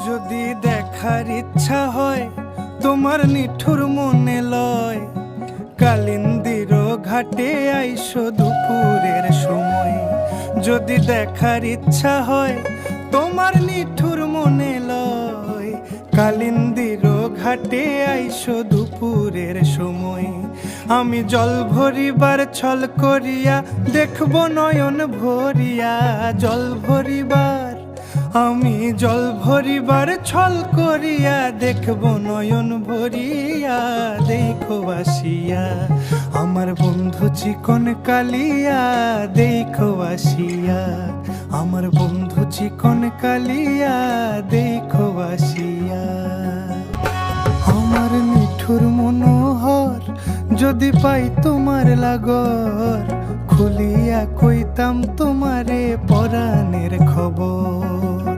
যদি দেখার ইচ্ছা হয় তোমার নিঠুর মনে লয়, কালিন্দির ঘাটে আইসো দুপুরের সময়। যদি দেখার ইচ্ছা হয় তোমার নিঠুর মনে লয়, কালিন্দির ঘাটে আইসো দুপুরের সময়। আমি জল ভরিবার ছল করিয়া দেখব নয়ন ভরিয়া, জল ভরিবার আমি জল ভরিবার ছল করিয়া দেখব নয়ন ভরিয়া। দেখো আসিয়া আমার বন্ধু চিকন কালিয়া, দেখো আসিয়া আমার বন্ধু চিকন কালিয়া, দেখো আসিয়া। আমার নিঠুর মনোহর যদি পাই তোমার লাগর, খুলিয়া কইতাম তোমারে পরাণের খবর।